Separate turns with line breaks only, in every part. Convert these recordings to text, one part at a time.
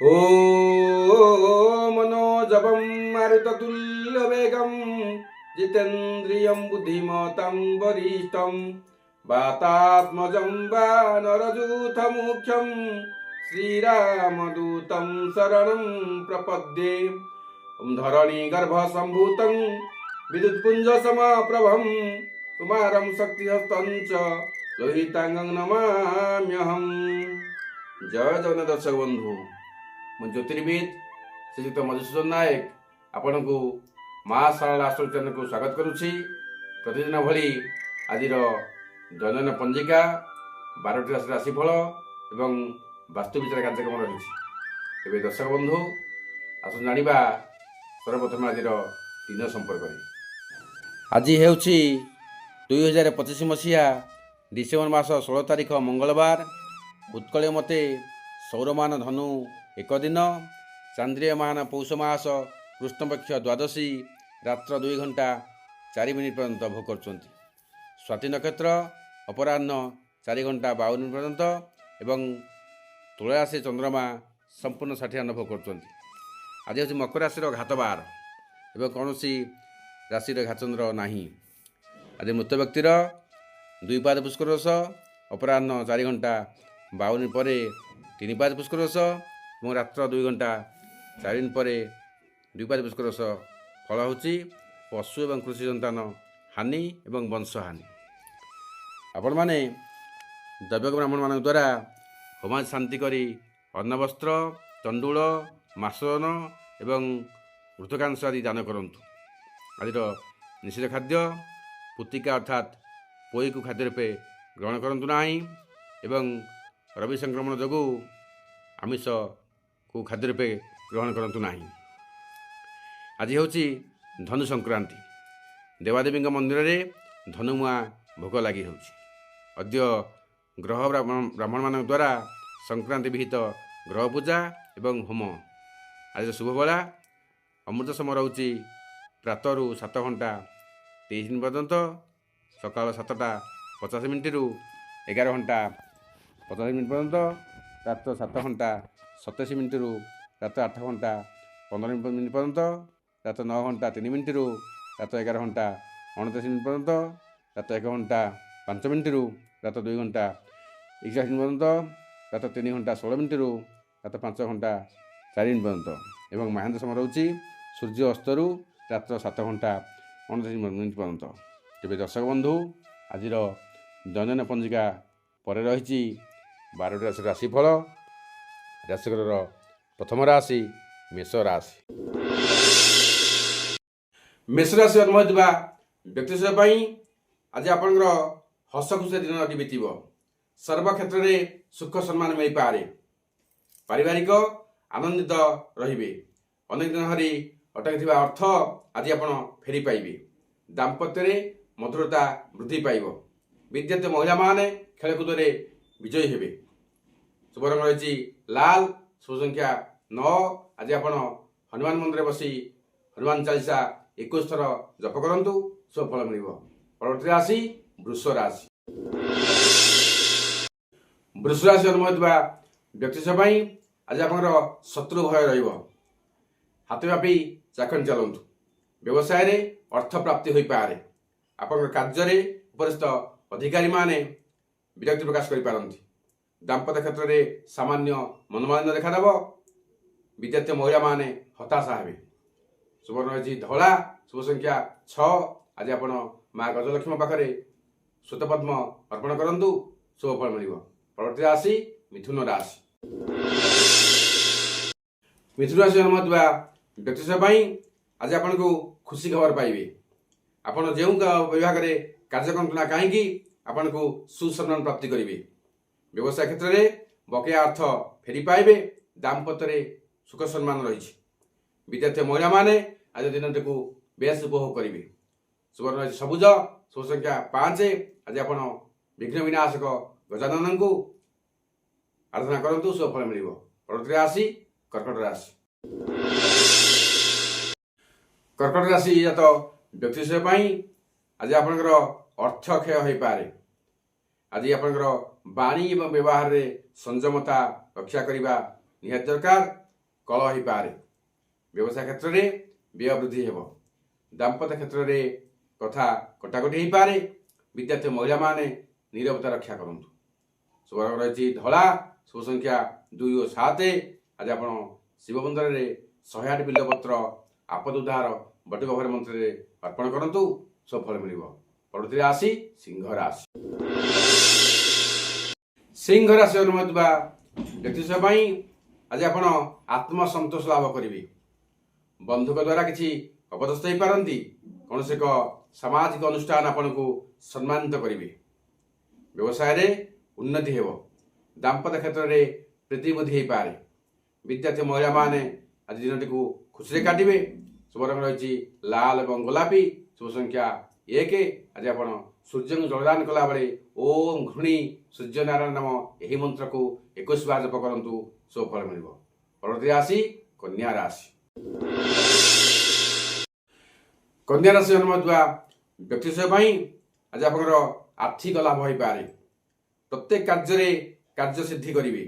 ॐ मनोजवं मारुततुल्यवेगं जितेन्द्रियं बुद्धिमतां वरिष्ठं वातात्मजं वानरयूथमुख्यं श्रीरामदूतं शरणं प्रपद्ये। धरणीगर्भसम्भूतं विद्युत्पुञ्जसमप्रभं कुमारं शक्तिहस्तं च लोहितांगं नमाम्यहम्। जय जगन्नाथ दर्शक बंधु, ମୁଁ ଜ୍ୟୋତିର୍ବିଦ ଶ୍ରୀଯୁକ୍ତ ମଧୁସୂଦନ ନାୟକ ଆପଣଙ୍କୁ ମା ଶାରଳା ଆଶ୍ରମ ଚ୍ୟାନେଲକୁ ସ୍ୱାଗତ କରୁଛି। ପ୍ରତିଦିନ ଭଳି ଆଜିର ଦୈନନ୍ଦିନ ପଞ୍ଜିକା 12ଟି ରାଶିର ରାଶିଫଳ ଏବଂ ବାସ୍ତୁବିଚାର କାର୍ଯ୍ୟକ୍ରମ ରହିଛି। ଏବେ ଦର୍ଶକ ବନ୍ଧୁ ଆସନ୍ତୁ ଜାଣିବା ସର୍ବପ୍ରଥମେ ଆଜିର ଦିନ ସମ୍ପର୍କରେ। ଆଜି ହେଉଛି 2025 ମସିହା ଡିସେମ୍ବର ମାସ 16 ତାରିଖ ମଙ୍ଗଳବାର। ଉତ୍କଳୀୟ ମତେ ସୌରମାନ ଧନୁ 1 ଦିନ, ଚାନ୍ଦ୍ରିୟମାନ ପୌଷ ମାସ କୃଷ୍ଣପକ୍ଷ ଦ୍ୱାଦଶୀ ରାତ୍ର 2 ଘଣ୍ଟା 4 ମିନିଟ୍ ପର୍ଯ୍ୟନ୍ତ ଭୋଗ କରୁଛନ୍ତି। ସ୍ୱାତି ନକ୍ଷତ୍ର ଅପରାହ୍ନ 4 ଘଣ୍ଟା 52 ମିନିଟ୍ ପର୍ଯ୍ୟନ୍ତ ଏବଂ ତୁଳା ରାଶି ଚନ୍ଦ୍ରମା ସମ୍ପୂର୍ଣ୍ଣ 60 ଭୋଗ କରୁଛନ୍ତି। ଆଜି ହେଉଛି ମକର ରାଶିର ଘାତବାର ଏବଂ କୌଣସି ରାଶିର ଘାତଚନ୍ଦ୍ର ନାହିଁ। ଆଜି ମୃତ ବ୍ୟକ୍ତିର 2 ପାଦ ପୁଷ୍କର ରସ ଅପରାହ୍ନ 4 ଘଣ୍ଟା 52 ମିନିଟ୍ ପରେ 3 ପାଦ ପୁଷ୍କର ରସ ଏବଂ ରାତ୍ର 2 ଘଣ୍ଟା 4 ମିନିଟ୍ ପରେ 2 ପାଦ ପୁଷ୍କର ରସ। ଫଳ ହେଉଛି ପଶୁ ଏବଂ କୃଷି ସନ୍ତାନ ହାନି ଏବଂ ବଂଶହାନି। ଆପଣମାନେ ଦୈବକ ବ୍ରାହ୍ମଣମାନଙ୍କ ଦ୍ୱାରା ହୋମାଦି ଶାନ୍ତି କରି ଅନ୍ନବସ୍ତ୍ର, ତଣ୍ଡୁଳ, ମାସନ ଏବଂ ମୃତକାଂଶ ଆଦି ଦାନ କରନ୍ତୁ। ଆଜିର ନିଷିଦ୍ଧ ଖାଦ୍ୟ ପୁତିକା ଅର୍ଥାତ୍ ପୋଇକୁ ଖାଦ୍ୟ ରୂପେ ଗ୍ରହଣ କରନ୍ତୁ ନାହିଁ ଏବଂ ରବି ସଂକ୍ରମଣ ଯୋଗୁଁ ଆମିଷକୁ ଖାଦ୍ୟ ରୂପେ ଗ୍ରହଣ କରନ୍ତୁ ନାହିଁ। ଆଜି ହେଉଛି ଧନୁ ସଂକ୍ରାନ୍ତି। ଦେବାଦେବୀଙ୍କ ମନ୍ଦିରରେ ଧନୁମୁଆ ଭୋଗ ଲାଗି ହେଉଛି। ଅଦ୍ୟ ଗ୍ରହ ବ୍ରାହ୍ମଣମାନଙ୍କ ଦ୍ୱାରା ସଂକ୍ରାନ୍ତି ବିହିତ ଗ୍ରହ ପୂଜା ଏବଂ ହୋମ। ଆଜିର ଶୁଭବେଳା ଅମୃତ ସମୟ ରହୁଛି ପ୍ରାତରୁ 7 ଘଣ୍ଟା 23 ମିନିଟ୍ ପର୍ଯ୍ୟନ୍ତ, ସକାଳ 7ଟା 50 ମିନିଟ୍ରୁ 11 ଘଣ୍ଟା 50 ମିନିଟ୍ ପର୍ଯ୍ୟନ୍ତ, ରାତ୍ର 7 ଘଣ୍ଟା 27 ମିନିଟ୍ରୁ ରାତ୍ର 8 ଘଣ୍ଟା 15 ମିନିଟ୍ ପର୍ଯ୍ୟନ୍ତ, ରାତ୍ର 9 ଘଣ୍ଟା 3 ମିନିଟ୍ରୁ ରାତ୍ର 11 ଘଣ୍ଟା 29 ମିନିଟ୍ ପର୍ଯ୍ୟନ୍ତ, ରାତ୍ର 1 ଘଣ୍ଟା 5 ମିନିଟ୍ରୁ ରାତ୍ର 2 ଘଣ୍ଟା 41 ମିନିଟ୍ ପର୍ଯ୍ୟନ୍ତ, ରାତ୍ର 3 ଘଣ୍ଟା 16 ମିନିଟ୍ରୁ ରାତ୍ର 5 ଘଣ୍ଟା 4 ମିନିଟ୍ ପର୍ଯ୍ୟନ୍ତ ଏବଂ ମାହେନ୍ଦ୍ର ସମୟ ରହୁଛି ସୂର୍ଯ୍ୟ ଅସ୍ତରୁ ରାତ୍ର 7 ଘଣ୍ଟା 29 ମିନିଟ୍ ପର୍ଯ୍ୟନ୍ତ। ତେବେ ଦର୍ଶକ ବନ୍ଧୁ, ଆଜିର ଦୈନନ୍ଦିନ ପଞ୍ଜିକା ପରେ ରହିଛି 12ଟି ରାଶିର ରାଶିଫଳ। ରାଶିଫଳର ପ୍ରଥମ ରାଶି ମେଷ ରାଶି। ମେଷ ରାଶି ଜନ୍ମ ହୋଇଥିବା ବ୍ୟକ୍ତିଶୟ ପାଇଁ ଆଜି ଆପଣଙ୍କର ହସ ଖୁସିର ଦିନଟି ବିତିବ। ସର୍ବକ୍ଷେତ୍ରରେ ସୁଖ ସମ୍ମାନ ମିଳିପାରେ। ପାରିବାରିକ ଆନନ୍ଦିତ ରହିବେ। ଅନେକ ଦିନ ଧରି ଅଟକିଥିବା ଅର୍ଥ ଆଜି ଆପଣ ଫେରି ପାଇବେ। ଦାମ୍ପତ୍ୟରେ ମଧୁରତା ବୃଦ୍ଧି ପାଇବ। ବିଦ୍ୟାର୍ଥୀ ମହିଳାମାନେ ଖେଳକୁଦରେ ବିଜୟୀ ହେବେ। ଶୁଭ ରଙ୍ଗ ରହିଛି ଲାଲ, ଶୁଭ ସଂଖ୍ୟା 9। ଆଜି ଆପଣ ହନୁମାନ ମନ୍ଦିରରେ ବସି ହନୁମାନ ଚାଳିଶା 21 ଥର ଜପ କରନ୍ତୁ, ଶୁଭ ଫଳ ମିଳିବ। ପରବର୍ତ୍ତୀ ରାଶି ବୃଷ ରାଶି। ବୃଷ ରାଶି ଜନ୍ମ ହୋଇଥିବା ବ୍ୟକ୍ତିଶୟ ପାଇଁ ଆଜି ଆପଣଙ୍କର ଶତ୍ରୁ ଭୟ ରହିବ। ହାତ ବ୍ୟାପୀ ଚାଖଣ୍ଡି ଚାଲନ୍ତୁ। ବ୍ୟବସାୟରେ ଅର୍ଥ ପ୍ରାପ୍ତି ହୋଇପାରେ। ଆପଣଙ୍କର କାର୍ଯ୍ୟରେ ଉପରିସ୍ଥ ଅଧିକାରୀମାନେ ବିରକ୍ତି ପ୍ରକାଶ କରିପାରନ୍ତି। ଦାମ୍ପତ୍ୟ କ୍ଷେତ୍ରରେ ସାମାନ୍ୟ ମନୋମାଳିନ୍ୟ ଦେଖାଦେବ। ବିଦ୍ୟାର୍ଥୀ ମହିଳାମାନେ ହତାଶା ହେବେ। ଶୁଭ ରହିଛି ଧଳା, ଶୁଭ ସଂଖ୍ୟା 6। ଆଜି ଆପଣ ମା ଗଜଲକ୍ଷ୍ମୀଙ୍କ ପାଖରେ ଶ୍ଵେତପଦ୍ମ ଅର୍ପଣ କରନ୍ତୁ, ଶୁଭ ଫଳ ମିଳିବ। ପରବର୍ତ୍ତୀ ରାଶି ମିଥୁନ ରାଶି। ମିଥୁନ ରାଶି ଜନ୍ମ ହୋଇଥିବା ବ୍ୟକ୍ତିଶୟ ପାଇଁ ଆଜି ଆପଣଙ୍କୁ ଖୁସି ଖବର ପାଇବେ। ଆପଣ ଯେଉଁ ବିଭାଗରେ କାର୍ଯ୍ୟ କରନ୍ତୁ ନା କାହିଁକି ଆପଣଙ୍କୁ ସୁସମ୍ମାନ ପ୍ରାପ୍ତି କରିବେ। ବ୍ୟବସାୟ କ୍ଷେତ୍ରରେ ବକେୟା ଅର୍ଥ ଫେରି ପାଇବେ। ଦାମ୍ପତ୍ୟରେ ସୁଖ ସମ୍ମାନ ରହିଛି। ବିଦ୍ୟାର୍ଥୀ ମହିଳାମାନେ ଆଜି ଦିନଟିକୁ ବେଶ ଉପଭୋଗ କରିବେ। ସୁବର୍ଣ୍ଣ ରହିଛି ସବୁଜ, ଶୁଭ ସଂଖ୍ୟା 5। ଆଜି ଆପଣ ବିଘ୍ନ ବିନାଶକ ଗଜାନନଙ୍କୁ ଆରାଧନା କରନ୍ତୁ, ଶୁଭ ଫଳ ମିଳିବ। ପରବର୍ତ୍ତୀ ରାଶି କର୍କଟ ରାଶି। କର୍କଟ ରାଶି ଜାତ ବ୍ୟକ୍ତିଶୟ ପାଇଁ ଆଜି ଆପଣଙ୍କର ଅର୍ଥ କ୍ଷୟ ହୋଇପାରେ। ଆଜି ଆପଣଙ୍କର ବାଣୀ ଏବଂ ବ୍ୟବହାରରେ ସଂଯମତା ରକ୍ଷା କରିବା ନିହାତି ଦରକାର। कलह हो पारे। व्यवसाय क्षेत्र में व्यय वृद्धि हो। दाम्पत्य क्षेत्र में कथा कटाकटी हो पारे। विद्यार्थी महिला माने नीरवता रक्षा करंतु। शुभ रंग रही धला। शुभ संख्या 2 और 7। आज आप शिव मंदिर में 108 बिल्वपत्र आपद उद्धार बटिक भर मंत्र अर्पण करंतु। सफल मिल। परवर्ती राशि सिंह राशि। सिंह राशि अनुमति व्यक्ति आज आप आत्मसंतोष लाभ करेंगे। बंधुक द्वारा किसी अपदस्थ हो पारती। कौन से एक सामाजिक अनुष्ठान आपन को सम्मानित करेंगे। व्यवसाय रे उन्नति हो। दाम्पत्य क्षेत्र में प्रीति बुद्धि हो पारे। विद्यार्थी महिला माने आज दिन को खुशी काटे। शुभ रंग रही लाल और गोलापी। शुभ संख्या 1। आज आप सूर्य को जलदान कला बेले ओम घृणी सूर्य नारायण नाम यही मंत्र को 21 बार जप करंतु। सुफल मिल। परवर्ती राशि कन्या राशि। कन्या राशि अनुमति व्यक्ति आज आप आर्थिक लाभ हो पारे। प्रत्येक कार्य सिद्धि करेंगे।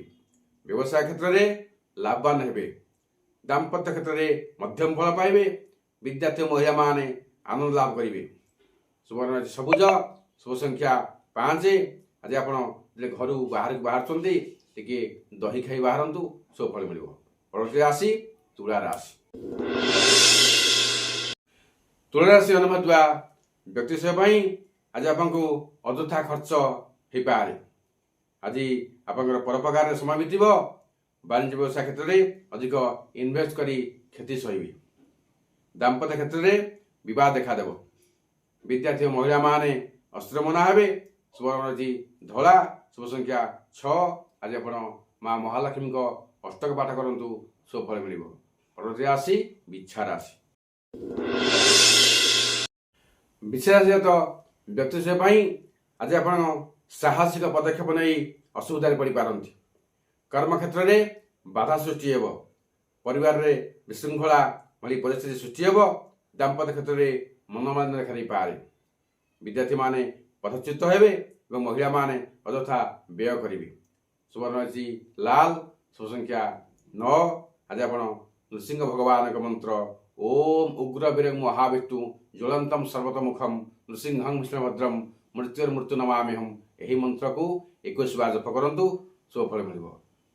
व्यवसाय क्षेत्र में लाभवान हेबे। दाम्पत्य क्षेत्र में मध्यम फल पाइबे। विद्यार्थी महिला माने आनंद लाभ करेंगे। शुभ रंग सबुज। शुभ संख्या 5। आज आप घर बाहर बाहर टे दही खाई बाहरतु। सुफल मिल। परवर्ती राशि तुला राशि। तुला राशि अनुमति व्यक्ति आज आपको अଯଥା खर्च हो पारे। आज आप परोपकार समय बीत। वाणिज्य व्यवसाय क्षेत्र में अधिक इन्वेस्ट करी क्षति सही। दाम्पत्य क्षेत्र में विवाद देखादेव। विद्यार्थी महिला माने अस्त्र मना हे। शुभ रंग धला। शुभ संख्या 6। आज आप माँ महालक्ष्मी को अष्टक पाठ करंतु। सुफल मिल। परवर्ती राशि बिच्छा राशि। बिच्छा राशि तो व्यक्ति आज आप साहसिक पदक्षेप नहीं असुविधा पड़ पारती। कर्म क्षेत्र में बाधा सृष्टि हो। परिवार रे विशृंखला भली परिस्थिति सृष्टि हो। दाम्पत्य क्षेत्र में मनोमालिन्य देखा दे पारे। विद्यार्थी माने पथच्युत हेबे और महिला माने अଯଥା व्यय करेंगे। शुभ रंग लाल। शुभ संख्या 9। आज आप नृसिंह भगवान का मंत्र ओम उग्र वीरं महाविष्णु ज्वलंतम सर्वतोमुखम नृसिंहं विष्णुभद्रम मृत्युर्मृत्यु नमाम्यहम यही मंत्र को 21 बार जप करंतु। सुफल मिल।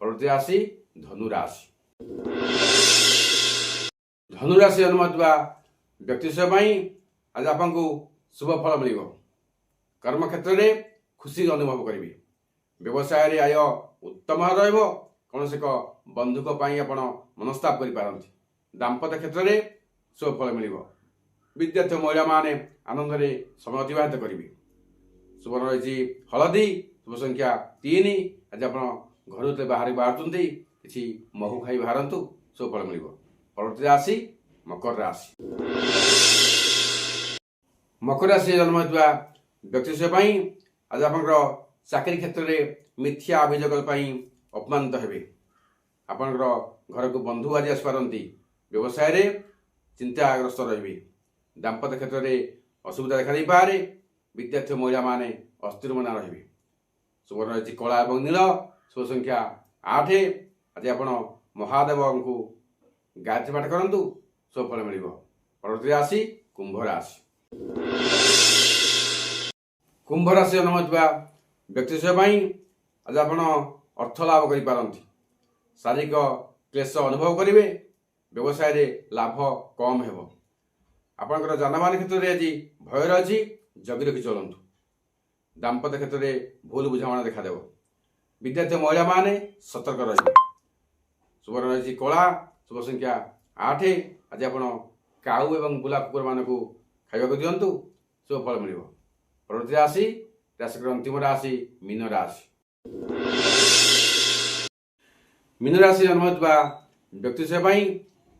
परवर्ती राशि धनुराशि। धनुराशि अनुमति व्यक्ति आज आपको शुभ फल मिल। कर्म क्षेत्र में खुशी अनुभव करेंगे। व्यवसाय आय उत्तम रहिबो। कौन से बंधुक आप मनस्ताप कर पारती। दाम्पत्य क्षेत्र में शुभ फल मिल। विद्यार्थी महिला माने आनंद में समय अतिबाहित करेंगे। शुभ रही हलदी। शुभ संख्या 3। आज आप घर बाहर बाहर किसी महू खाई बाहरतु। शुभ फल मिल। परवर्ती राशि मकर राशि। मकर राशि जन्म व्यक्ति आज आप चाकरी क्षेत्र में मिथ्या अभियोग अपमानित हेबे। आपणकर घर को बंधु आज आसपारती। व्यवसाय रे चिंताग्रस्त रही। दाम्पत्य क्षेत्र में असुविधा देखा दे पारे। विद्यार्थी महिला माने अस्थिर मना रही। शुभ रही कला और नील। शुभ संख्या 8। आज आप महादेव को गायत्री पाठ करंतु। सुफल मिल। परवर्ती राशि कुंभ राशि। कुंभ राशि अनुमति व्यक्ति आज आप अर्थ लाभ कर पारती। शारीरिक क्लेश अनुभव करेंगे। व्यवसाय रे लाभ कम हो। आपंकर जानबाहन क्षेत्र में आज भय रही। जगी रखी चलतु। दाम्पत्य क्षेत्र में भूल बुझाणा देखादेव। विद्यार्थी महिला माने सतर्क रही। शुभ रही कला। शुभ संख्या 8। आज आप काऊ एवं बुला कुकुर मान खाइबा दिंतु। शुभ फल मिल। परवर्ती राशि राशि अंतिम राशि मीन राशि। मीन राशि अनुमति व्यक्ति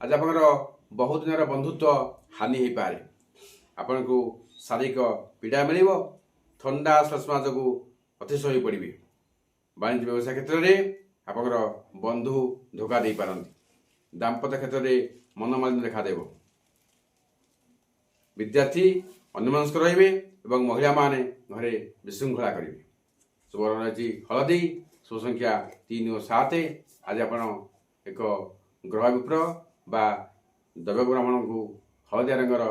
आज आप बहुत दिन बंधुत्व हानि हो पारे। आपन को शारीरिक पीड़ा मिल। थंडा श्लेष्मा जो अतिशय हो पड़े। वाणिज्य व्यवसाय क्षेत्र में आपंकर बंधु धोखा दे पारती। दाम्पत्य क्षेत्र में मनोमालिन्य देखादेव। विद्यार्थी अन्यमनस्क रहिबे एवं महिला माने घरे विशृंखला करेंगे। शुभ रही हलदी। शुभ संख्या 3 और 7। आज आप एक ଗ୍ରହ ବିପ୍ର ବା ଦୈବ ବ୍ରାହ୍ମଣଙ୍କୁ ହଳଦିଆ ରଙ୍ଗର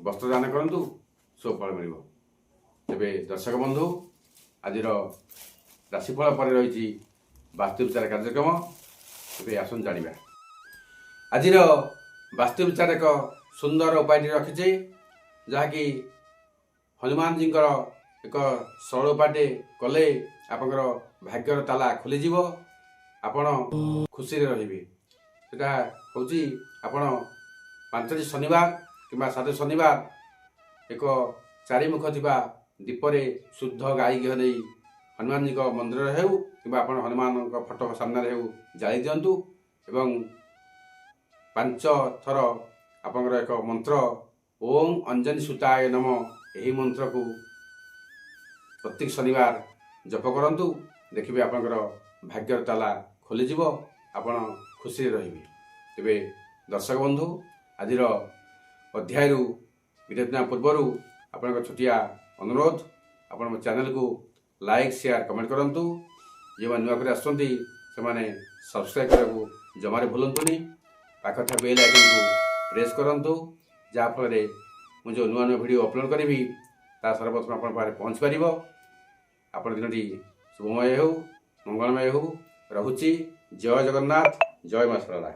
ବସ୍ତ୍ର ଦାନ କରନ୍ତୁ, ସୁଫଳ ମିଳିବ। ତେବେ ଦର୍ଶକ ବନ୍ଧୁ, ଆଜିର ରାଶିଫଳ ପରେ ରହିଛି ବାସ୍ତୁବିଚାର କାର୍ଯ୍ୟକ୍ରମ। ତେବେ ଆସନ୍ତୁ ଜାଣିବା। ଆଜିର ବାସ୍ତୁବିଚାର ଏକ ସୁନ୍ଦର ଉପାୟଟି ରଖିଛେ, ଯାହାକି ହନୁମାନଜୀଙ୍କର ଏକ ସରଳ ଉପାୟଟେ କଲେ ଆପଣଙ୍କର ଭାଗ୍ୟର ତାଲା ଖୋଲିଯିବ, ଆପଣ ଖୁସିରେ ରହିବେ। ସେଟା ହେଉଛି ଆପଣ 5ଟି ଶନିବାର କିମ୍ବା 7 ଶନିବାର ଏକ ଚାରିମୁଖ ଥିବା ଦୀପରେ ଶୁଦ୍ଧ ଗାଈ ଘିଅ ଦେଇ ହନୁମାନଜୀଙ୍କ ମନ୍ଦିରରେ ହେଉ କିମ୍ବା ଆପଣ ହନୁମାନଙ୍କ ଫଟୋ ସାମ୍ନାରେ ହେଉ ଜାଳି ଦିଅନ୍ତୁ ଏବଂ 5 ଥର ଆପଣଙ୍କର ଏକ ମନ୍ତ୍ର ଓମ୍ ଅଞ୍ଜନି ସୁତାୟ ନମ, ଏହି ମନ୍ତ୍ରକୁ ପ୍ରତ୍ୟେକ ଶନିବାର ଜପ କରନ୍ତୁ। ଦେଖିବେ ଆପଣଙ୍କର ଭାଗ୍ୟର ତାଲା ଖୋଲିଯିବ, ଆପଣ ଖୁସିରେ ରହିବେ। ତେବେ ଦର୍ଶକ ବନ୍ଧୁ, ଆଜିର ଅଧ୍ୟାୟରୁ ବିରତି ନେବା ପୂର୍ବରୁ ଆପଣଙ୍କ ଛୋଟିଆ ଅନୁରୋଧ, ଆପଣ ମୋ ଚ୍ୟାନେଲକୁ ଲାଇକ୍ ସେୟାର କମେଣ୍ଟ କରନ୍ତୁ। ଯେଉଁମାନେ ନୂଆ କରି ଆସୁଛନ୍ତି ସେମାନେ ସବସ୍କ୍ରାଇବ୍ କରିବାକୁ ଜମାରେ ଭୁଲନ୍ତୁନି। ପାଖ ଥିବା ବେଲ୍ ଆଇକନ୍କୁ ପ୍ରେସ୍ କରନ୍ତୁ, ଯାହାଫଳରେ ମୁଁ ଯେଉଁ ନୂଆ ନୂଆ ଭିଡ଼ିଓ ଅପଲୋଡ଼ କରିବି ତାହା ସର୍ବପ୍ରଥମେ ଆପଣଙ୍କ ପାଖରେ ପହଞ୍ଚି ପାରିବ। ଆପଣ ଦିନଟି ଶୁଭମୟ ହେଉ, ମଙ୍ଗଳମୟ ହେଉ। ରହୁଛି। ଜୟ ଜଗନ୍ନାଥ, ଜୟ ମା ଶାରଳା।